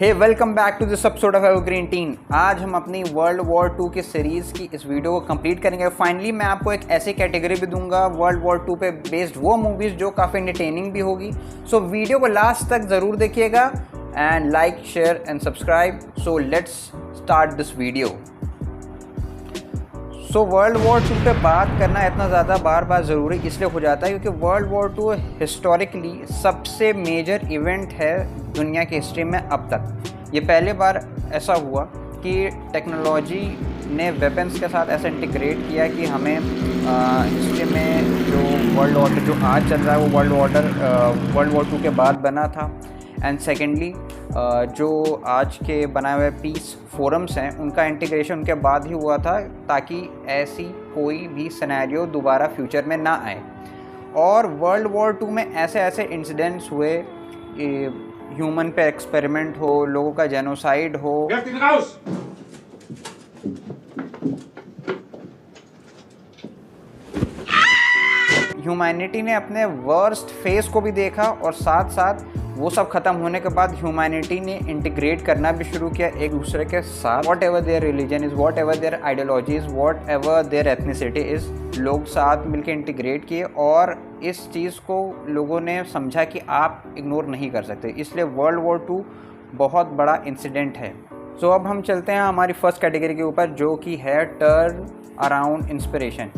Hey welcome back to this episode of evergreen teen. आज हम अपनी वर्ल्ड वॉर 2 की सीरीज़ की इस वीडियो को कंप्लीट करेंगे। फाइनली मैं आपको एक ऐसी कैटेगरी भी दूंगा वर्ल्ड वॉर 2 पे बेस्ड वो मूवीज़ जो काफ़ी एंटरटेनिंग भी होगी। सो वीडियो को लास्ट तक ज़रूर देखिएगा and like share and subscribe. So let's start this video. So world war 2 पे बात करना इतना ज़्यादा बार बार ज़रूरी इसलिए हो जाता है क्योंकि वर्ल्ड वॉर 2 हिस्टोरिकली सबसे मेजर इवेंट है दुनिया की हिस्ट्री में अब तक। ये पहली बार ऐसा हुआ कि टेक्नोलॉजी ने वेपन्स के साथ ऐसा इंटीग्रेट किया कि हमें हिस्ट्री में जो वर्ल्ड ऑर्डर जो आज चल रहा है वो वर्ल्ड वॉर 2 के बाद बना था। एंड सेकेंडली जो आज के बनाए हुए पीस फोरम्स हैं उनका इंटीग्रेशन उनके बाद ही हुआ था ताकि ऐसी कोई भी सिनेरियो दोबारा फ्यूचर में ना आए। और वर्ल्ड वॉर 2 में ऐसे ऐसे इंसिडेंट्स हुए, ह्यूमन पे एक्सपेरिमेंट हो, लोगों का जेनोसाइड हो, ह्यूमैनिटी ने अपने वर्स्ट फेस को भी देखा और साथ साथ वो सब ख़त्म होने के बाद ह्यूमैनिटी ने इंटीग्रेट करना भी शुरू किया एक दूसरे के साथ। Whatever their religion is, whatever their ideology is, whatever their ethnicity is, लोग साथ मिलकर इंटीग्रेट किए और इस चीज़ को लोगों ने समझा कि आप इग्नोर नहीं कर सकते। इसलिए वर्ल्ड वॉर 2 बहुत बड़ा इंसिडेंट है। सो अब हम चलते हैं हमारी फर्स्ट कैटेगरी के ऊपर जो कि है टर्न अराउंड इंस्पिरेशन।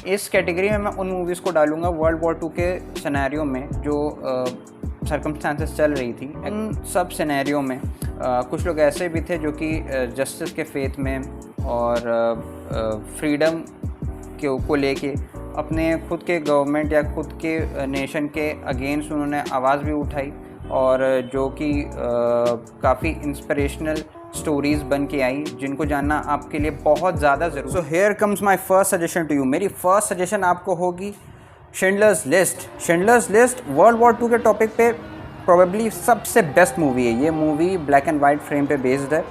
इस कैटेगरी में मैं उन मूवीज़ को डालूँगा वर्ल्ड वॉर 2 के सिनेरियो में जो सर्कमस्टांसेस चल रही थी। इन सब सिनेरियो में कुछ लोग ऐसे भी थे जो कि जस्टिस के फेथ में और फ्रीडम को लेके अपने खुद के गवर्नमेंट या खुद के नेशन के अगेंस्ट उन्होंने आवाज़ भी उठाई और जो कि काफ़ी इंस्पिरेशनल स्टोरीज़ बन के आई जिनको जानना आपके लिए बहुत ज़्यादा ज़रूरी। So here comes my first suggestion to you. मेरी फर्स्ट सजेशन आपको होगी Schindler's list. Schindler's list world war 2 के टॉपिक पे प्रोबेबली सबसे बेस्ट मूवी है। ये movie black and white frame पे बेस्ड है।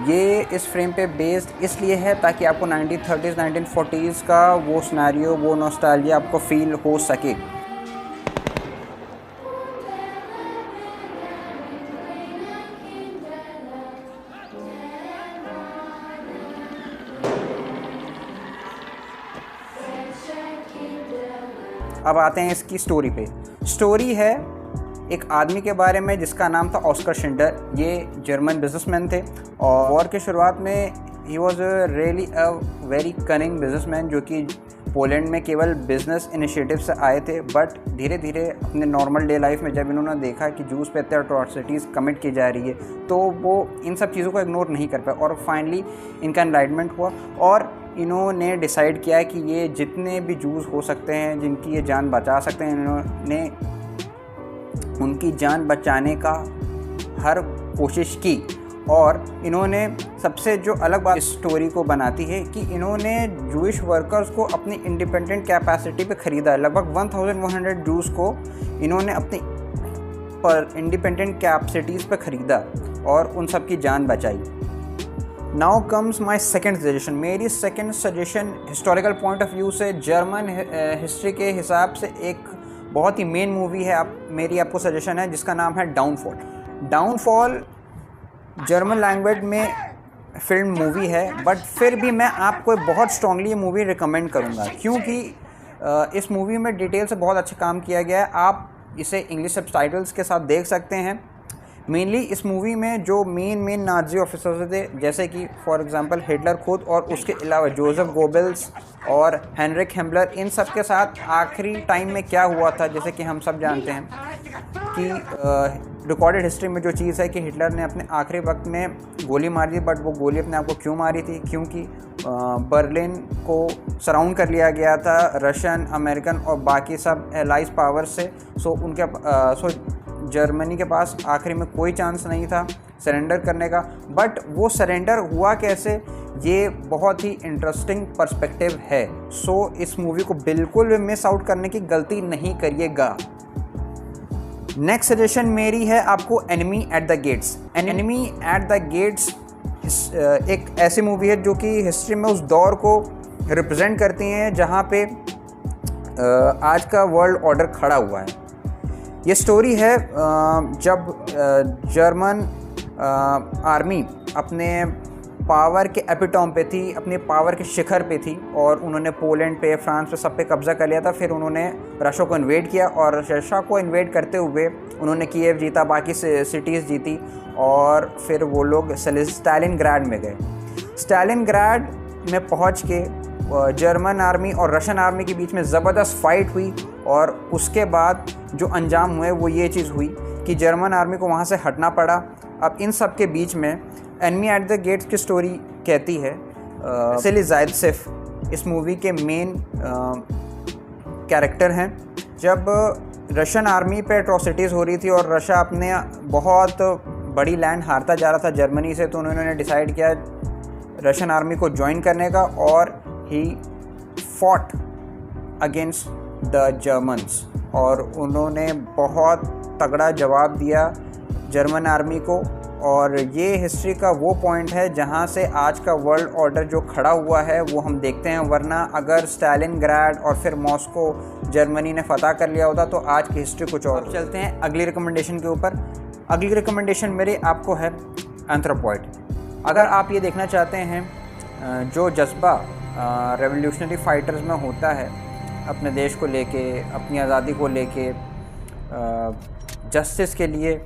ये इस फ्रेम पे बेस्ड इसलिए है ताकि आपको 1930s 1940s का वो सिनेरियो, वो नॉस्टैल्जिया आपको फील हो सके। अब आते हैं इसकी स्टोरी पे। स्टोरी है एक आदमी के बारे में जिसका नाम था ऑस्कर शिंडलर। ये जर्मन बिजनेसमैन थे और वॉर की शुरुआत में he was really a very cunning businessman जो कि पोलैंड में केवल बिजनेस इनिशिएटिव से आए थे। बट धीरे धीरे अपने नॉर्मल डे लाइफ में जब इन्होंने देखा कि जूस पे इतने अट्रॉसिटीज़ कमिट की जा रही है तो वो इन सब चीज़ों को इग्नोर नहीं कर पाए और फाइनली इनका एनलाइटमेंट हुआ और इन्होंने डिसाइड किया कि ये जितने भी जूस हो सकते हैं जिनकी ये जान बचा सकते हैं इन्होंने उनकी जान बचाने का हर कोशिश की। और इन्होंने सबसे जो अलग बात इस स्टोरी को बनाती है कि इन्होंने जूइश वर्कर्स को अपनी इंडिपेंडेंट कैपेसिटी पे ख़रीदा। लगभग 1100 जूस को इन्होंने अपनी पर इंडिपेंडेंट कैपेसिटीज़ पे ख़रीदा और उन सब की जान बचाई। Now comes my second suggestion. मेरी second suggestion historical point of view से जर्मन हिस्ट्री के हिसाब से एक बहुत ही मेन मूवी है। मेरी आपको सजेशन है जिसका नाम है डाउनफॉल। डाउनफॉल जर्मन लैंग्वेज में फिल्म मूवी है बट फिर भी मैं आपको बहुत स्ट्रांगली ये मूवी रिकमेंड करूँगा क्योंकि इस मूवी में डिटेल से बहुत अच्छा काम किया गया है। आप इसे इंग्लिश सबटाइटल्स के साथ देख सकते हैं। मेनली इस मूवी में जो मेन नाजी ऑफिसर्स थे जैसे कि फॉर एग्जांपल हिटलर खुद और उसके अलावा जोसेफ गोबेल्स और हेनरिक हिमलर, इन सब के साथ आखिरी टाइम में क्या हुआ था जैसे कि हम सब जानते हैं कि रिकॉर्डेड हिस्ट्री में जो चीज़ है कि हिटलर ने अपने आखिरी वक्त में गोली मारी थी। बट वो गोली अपने आप को क्यों मारी थी? क्योंकि बर्लिन को सराउंड कर लिया गया था रशियन, अमेरिकन और बाकी सब एलाइज पावर से। सो जर्मनी के पास आखिरी में कोई चांस नहीं था सरेंडर करने का। बट वो सरेंडर हुआ कैसे, ये बहुत ही इंटरेस्टिंग पर्सपेक्टिव है। सो इस मूवी को बिल्कुल भी मिस आउट करने की गलती नहीं करिएगा। नेक्स्ट सजेशन मेरी है आपको enemy at the gates. Enemy at the gates एक ऐसी मूवी है जो कि हिस्ट्री में उस दौर को रिप्रेजेंट करती हैं जहाँ पे आज का वर्ल्ड ऑर्डर खड़ा हुआ है। ये स्टोरी है जब जर्मन आर्मी अपने पावर के एपिटॉम पे थी, अपने पावर के शिखर पे थी, और उन्होंने पोलैंड पे, फ्रांस पे, सब पे कब्ज़ा कर लिया था। फिर उन्होंने रशिया को इन्वेड किया, और रशिया को इन्वेड करते हुए उन्होंने कीव जीता, बाकी सिटीज़ जीती, और फिर वो लोग स्टालिनग्राड में गए। स्टालिनग्राड में पहुंच के जर्मन आर्मी और रशियन आर्मी के बीच में ज़बरदस्त फाइट हुई, और उसके बाद जो अंजाम हुए वो ये चीज़ हुई कि जर्मन आर्मी को वहाँ से हटना पड़ा। अब इन सब के बीच में एनिमी एट द गेट्स की स्टोरी कहती है वासिली ज़ायत्सेव इस मूवी के मेन कैरेक्टर हैं। जब रशियन आर्मी पे एट्रोसिटीज़ हो रही थी और रशिया अपने बहुत बड़ी लैंड हारता जा रहा था जर्मनी से, तो उन्होंने डिसाइड किया रशियन आर्मी को ज्वाइन करने का, और he fought against the Germans, और उन्होंने बहुत तगड़ा जवाब दिया जर्मन आर्मी को। और ये हिस्ट्री का वो पॉइंट है जहाँ से आज का वर्ल्ड ऑर्डर जो खड़ा हुआ है वो हम देखते हैं, वरना अगर स्टालिनग्राड और फिर मॉस्को जर्मनी ने फतह कर लिया होता तो आज की हिस्ट्री कुछ और। चलते हैं अगली रिकमेंडेशन के ऊपर। अगली रिकमेंडेशन मेरी आपको है एंथ्रोपॉइड। अगर आप ये देखना चाहते हैं जो जज्बा रेवोल्यूशनरी फाइटर्स में होता है अपने देश को लेके, अपनी आज़ादी को लेके, जस्टिस के लिए,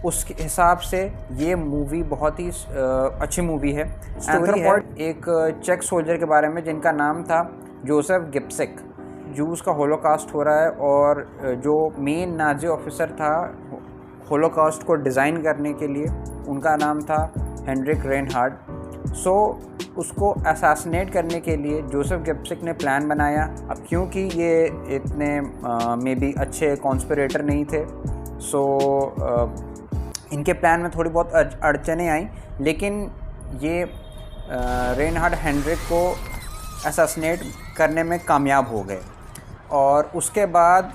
उस हिसाब से ये मूवी बहुत ही अच्छी मूवी है। एंथ्रोपॉइड एक चेक सोल्जर के बारे में जिनका नाम था जोसेफ गिब्सिक। जूस का होलोकास्ट हो रहा है, और जो मेन नाजी ऑफिसर था होलोकास्ट को डिज़ाइन करने के लिए उनका नाम था हेनरिक रेनहार्ड। सो उसको असैसिनेट करने के लिए जोसेफ गिब्सिक ने प्लान बनाया। अब क्योंकि ये इतने मे बी अच्छे कॉन्स्पिरेटर नहीं थे, सो इनके प्लान में थोड़ी बहुत अड़चनें आई, लेकिन ये रेनहार्ड हेनरिक को असैसिनेट करने में कामयाब हो गए। और उसके बाद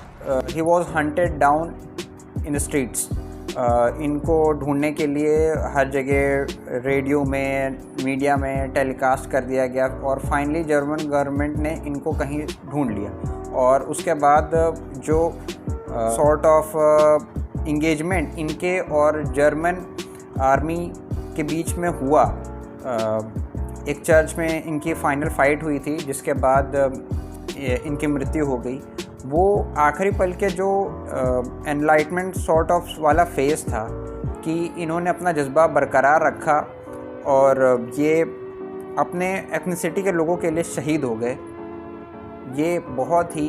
ही was hunted down in the streets. इनको ढूंढने के लिए हर जगह रेडियो में, मीडिया में टेलीकास्ट कर दिया गया, और फाइनली जर्मन गवर्नमेंट ने इनको कहीं ढूंढ लिया। और उसके बाद जो सॉर्ट ऑफ इंगेजमेंट इनके और जर्मन आर्मी के बीच में हुआ, एक चर्च में इनकी फाइनल फाइट हुई थी, जिसके बाद इनकी मृत्यु हो गई। वो आखिरी पल के जो एनलाइटमेंट सॉर्ट ऑफ वाला फेज़ था कि इन्होंने अपना जज्बा बरकरार रखा और ये अपने एथनिसिटी के लोगों के लिए शहीद हो गए। ये बहुत ही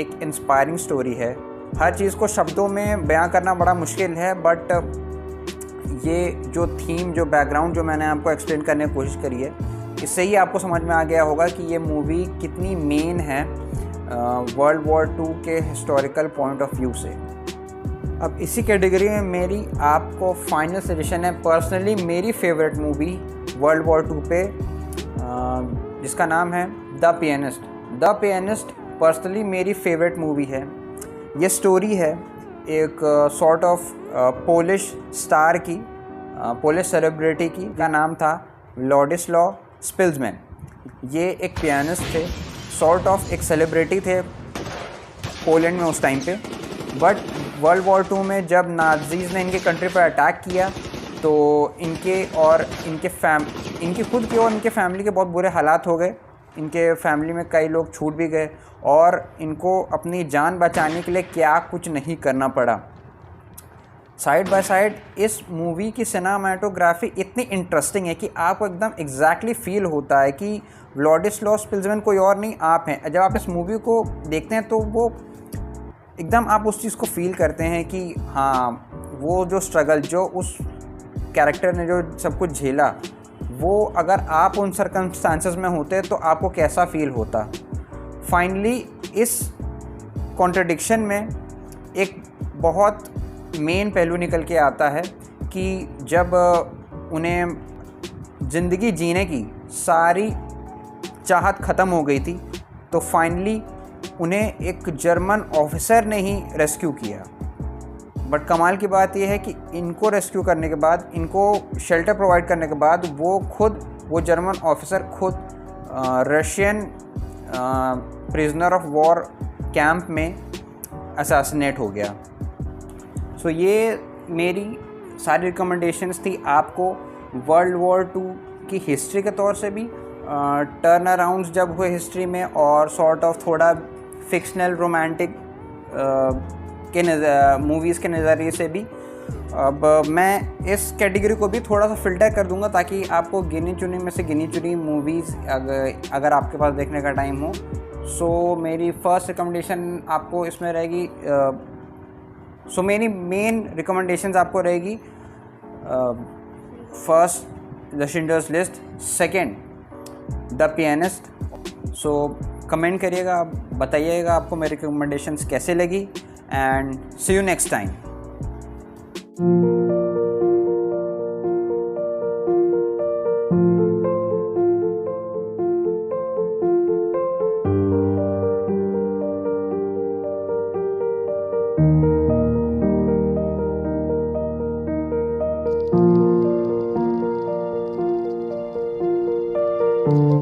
एक इंस्पायरिंग स्टोरी है। हर चीज़ को शब्दों में बयां करना बड़ा मुश्किल है, बट ये जो थीम, जो बैकग्राउंड जो मैंने आपको एक्सप्लेन करने की कोशिश करी है, इससे ही आपको समझ में आ गया होगा कि ये मूवी कितनी मेन है वर्ल्ड वॉर 2 के हिस्टोरिकल पॉइंट ऑफ व्यू से। अब इसी कैटेगरी में मेरी आपको फाइनल सजेशन है, पर्सनली मेरी फेवरेट मूवी वर्ल्ड वॉर 2 पे, जिसका नाम है the pianist. The pianist personally मेरी फेवरेट मूवी है। ये स्टोरी है एक सॉर्ट ऑफ पोलिश स्टार की, पोलिश सेलिब्रिटी की, का नाम था व्लादिस्लॉ स्पिल्ज़मैन। ये एक पियानिस्ट थे, सॉर्ट ऑफ एक सेलिब्रिटी थे पोलैंड में उस टाइम पे। बट वर्ल्ड वॉर 2 में जब नाज़ीज़ ने इनके कंट्री पर अटैक किया तो इनके और इनके खुद के और इनके फैमिली के बहुत बुरे हालात हो गए। इनके फैमिली में कई लोग छूट भी गए और इनको अपनी जान बचाने के लिए क्या कुछ नहीं करना पड़ा। साइड बाय साइड इस मूवी की सिनेमाटोग्राफी इतनी इंटरेस्टिंग है कि आपको एकदम एग्जैक्टली फील होता है कि व्लादिस्लॉ स्पिल्ज़मैन कोई और नहीं, आप हैं। जब आप इस मूवी को देखते हैं तो वो एकदम आप उस चीज़ को फील करते हैं कि हाँ, वो जो स्ट्रगल जो उस कैरेक्टर ने जो सब कुछ झेला, वो अगर आप उन सर्कमस्टांसेस में होते तो आपको कैसा फील होता। फाइनली इस कॉन्ट्रडिक्शन में एक बहुत मेन पहलू निकल के आता है कि जब उन्हें ज़िंदगी जीने की सारी चाहत ख़त्म हो गई थी तो फाइनली उन्हें एक जर्मन ऑफिसर ने ही रेस्क्यू किया। बट कमाल की बात यह है कि इनको रेस्क्यू करने के बाद, इनको शेल्टर प्रोवाइड करने के बाद, वो जर्मन ऑफिसर खुद Russian prisoner of war camp में असैसिनेट हो गया। सो ये मेरी सारी रिकमेंडेशंस थी आपको वर्ल्ड वॉर 2 की हिस्ट्री के तौर से भी, टर्न अराउंड्स जब हुए हिस्ट्री में, और सॉर्ट ऑफ थोड़ा फिक्शनल रोमांटिक के मूवीज़ के नज़रिए से भी। अब मैं इस कैटेगरी को भी थोड़ा सा फ़िल्टर कर दूंगा ताकि आपको गिनी चुनी में से गिनी चुनी मूवीज़ अगर आपके पास देखने का टाइम हो। सो मेरी फ़र्स्ट रिकमेंडेशन आपको इसमें रहेगी, सो मेरी मेन रिकमेंडेशंस आपको रहेगी, first the Schindler's list, second the pianist. So comment करिएगा, बताइएगा आपको मेरी रिकमेंडेशंस कैसे लगी, and see you next time.